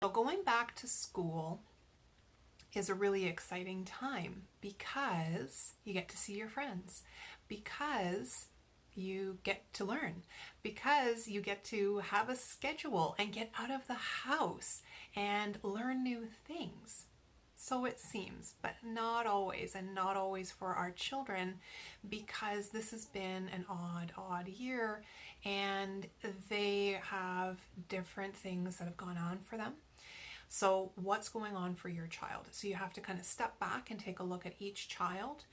So going back to school is a really exciting time because you get to see your friends, because you get to learn, because you get to have a schedule and get out of the house and learn new things. So it seems, but not always, and not always for our children, because this has been an odd year, and they have different things that have gone on for them. So what's going on for your child? So you have to kind of step back and take a look at each child.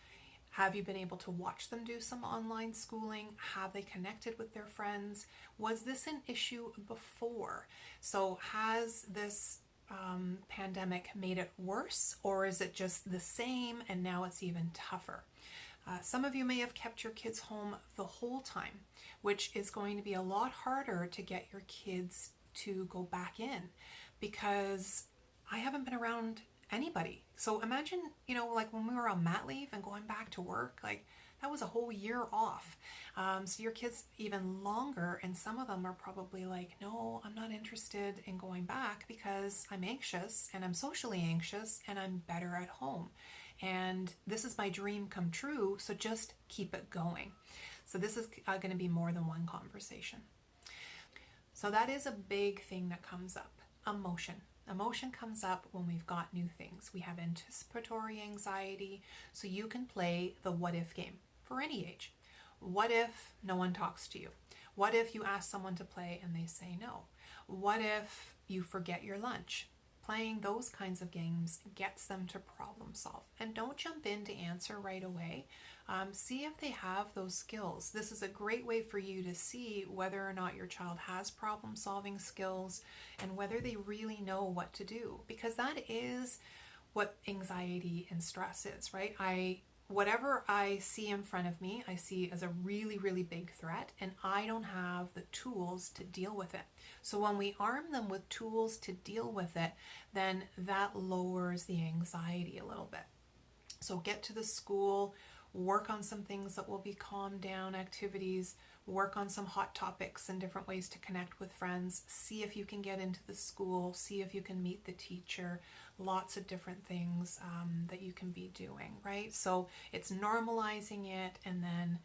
Have you been able to watch them do some online schooling? Have they connected with their friends? Was this an issue before? So has this pandemic made it worse, or is it just the same and now it's even tougher? Some of you may have kept your kids home the whole time, which is going to be a lot harder to get your kids to go back in, because I haven't been around anybody. So imagine, like when we were on mat leave and going back to work, like that was a whole year off. So your kids even longer, and some of them are probably like, no, I'm not interested in going back because I'm anxious and I'm socially anxious and I'm better at home. And this is my dream come true, so just keep it going. So this is going to be more than one conversation. So that is a big thing that comes up. Emotion. Emotion comes up when we've got new things. We have anticipatory anxiety, so you can play the what if game for any age. What if no one talks to you? What if you ask someone to play and they say no? What if you forget your lunch? Playing those kinds of games gets them to problem solve. And don't jump in to answer right away. See if they have those skills. This is a great way for you to see whether or not your child has problem solving skills and whether they really know what to do. Because that is what anxiety and stress is, right? Whatever I see in front of me, I see as a really, really big threat, and I don't have the tools to deal with it. So when we arm them with tools to deal with it, then that lowers the anxiety a little bit. So get to the school, work on some things that will be calm down activities, work on some hot topics and different ways to connect with friends, see if you can get into the school, see if you can meet the teacher, lots of different things that you can be doing, right? So it's normalizing it, and then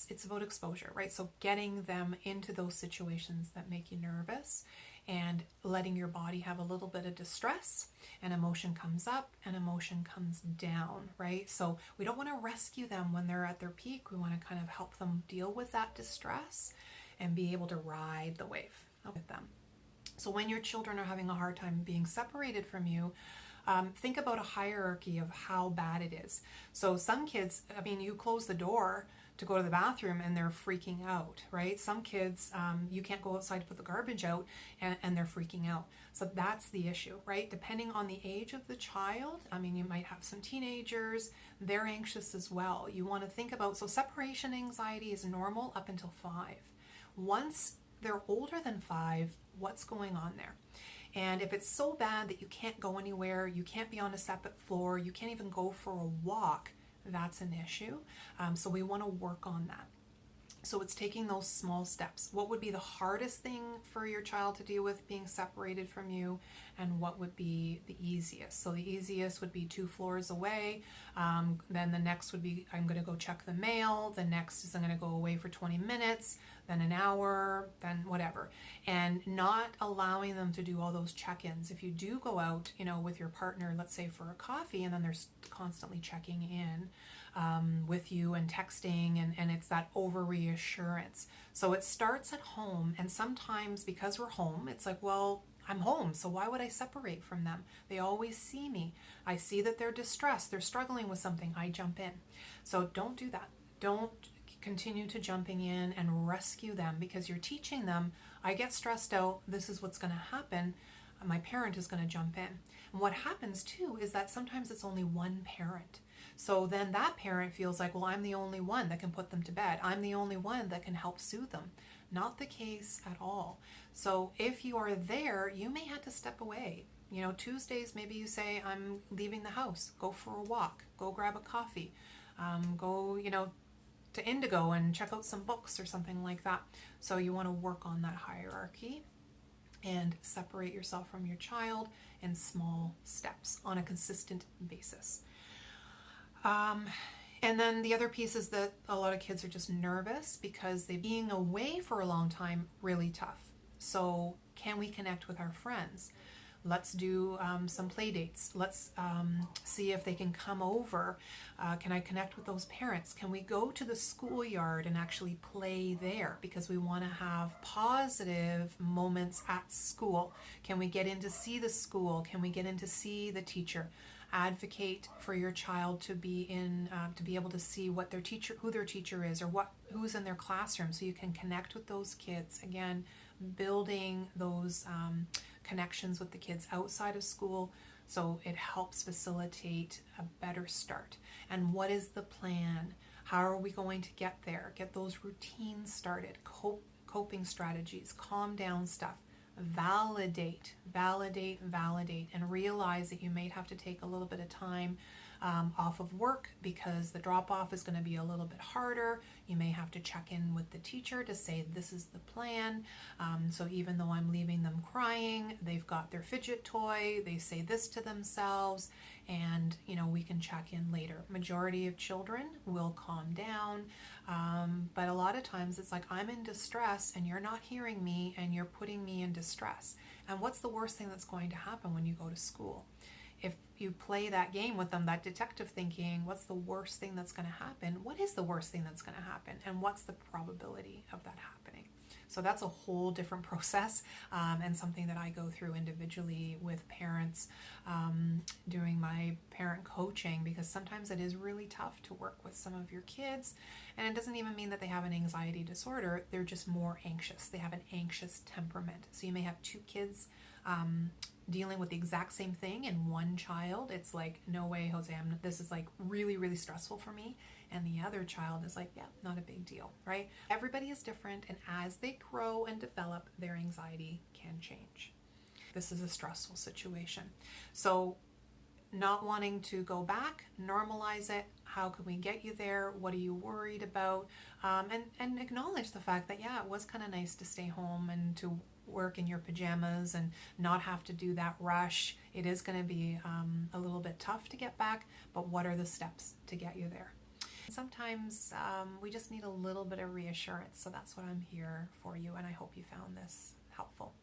it's about exposure, right? So getting them into those situations that make you nervous and letting your body have a little bit of distress, and emotion comes up and emotion comes down, right? So we don't want to rescue them when they're at their peak. We want to kind of help them deal with that distress and be able to ride the wave with them. So when your children are having a hard time being separated from you, think about a hierarchy of how bad it is. So some kids, you close the door to go to the bathroom and they're freaking out, right? Some kids, you can't go outside to put the garbage out and they're freaking out. So that's the issue, right? Depending on the age of the child, you might have some teenagers, they're anxious as well. You want to think about, so separation anxiety is normal up until 5. Once they're older than 5, what's going on there? And if it's so bad that you can't go anywhere, you can't be on a separate floor, you can't even go for a walk, that's an issue. So we want to work on that. So it's taking those small steps. What would be the hardest thing for your child to deal with being separated from you, and what would be the easiest? So the easiest would be 2 floors away. Then the next would be, I'm going to go check the mail. The next is I'm going to go away for 20 minutes, then an hour, then whatever. And not allowing them to do all those check-ins. If you do go out, with your partner, let's say for a coffee, and then they're constantly checking in with you and texting, and it's that over reassurance. So it starts at home, and sometimes because we're home, it's like, well, I'm home, so why would I separate from them? They always see me. I see that they're distressed, they're struggling with something, I jump in. So don't do that. Don't continue to jumping in and rescue them, because you're teaching them, I get stressed out, this is what's going to happen. My parent is going to jump in. And what happens too is that sometimes it's only one parent. So then that parent feels like, well, I'm the only one that can put them to bed. I'm the only one that can help soothe them. Not the case at all. So if you are there, you may have to step away. Tuesdays, maybe you say, I'm leaving the house, go for a walk, go grab a coffee, go, to Indigo and check out some books or something like that. So you want to work on that hierarchy. and separate yourself from your child in small steps on a consistent basis. And then the other piece is that a lot of kids are just nervous because they being away for a long time really tough. So can we connect with our friends? Let's do some play dates. Let's see if they can come over. Can I connect with those parents? Can we go to the schoolyard and actually play there? Because we want to have positive moments at school. Can we get in to see the school? Can we get in to see the teacher? Advocate for your child to be able to see what their teacher, who their teacher is, or who's in their classroom, so you can connect with those kids. Again, building those connections with the kids outside of school, so it helps facilitate a better start. And what is the plan? How are we going to get there? Get those routines started, coping strategies, calm down stuff. Validate, and realize that you may have to take a little bit of time off of work because the drop-off is going to be a little bit harder. You may have to check in with the teacher to say this is the plan. So even though I'm leaving them crying, they've got their fidget toy, they say this to themselves, and we can check in later. Majority of children will calm down, but a lot of times it's like, I'm in distress and you're not hearing me and you're putting me in distress. And what's the worst thing that's going to happen when you go to school? If you play that game with them, that detective thinking, what's the worst thing that's going to happen? What is the worst thing that's going to happen? And what's the probability of that happening? So that's a whole different process, and something that I go through individually with parents during my parent coaching, because sometimes it is really tough to work with some of your kids. And it doesn't even mean that they have an anxiety disorder. They're just more anxious. They have an anxious temperament. So you may have two kids dealing with the exact same thing, and one child, it's like, no way, Jose, this is like really, really stressful for me. And the other child is like, yeah, not a big deal, right? Everybody is different, and as they grow and develop, their anxiety can change. This is a stressful situation. So not wanting to go back, normalize it. How can we get you there? What are you worried about? And acknowledge the fact that, yeah, it was kind of nice to stay home and to work in your pajamas and not have to do that rush. It is going to be a little bit tough to get back, but what are the steps to get you there? Sometimes we just need a little bit of reassurance, so that's what I'm here for you, and I hope you found this helpful.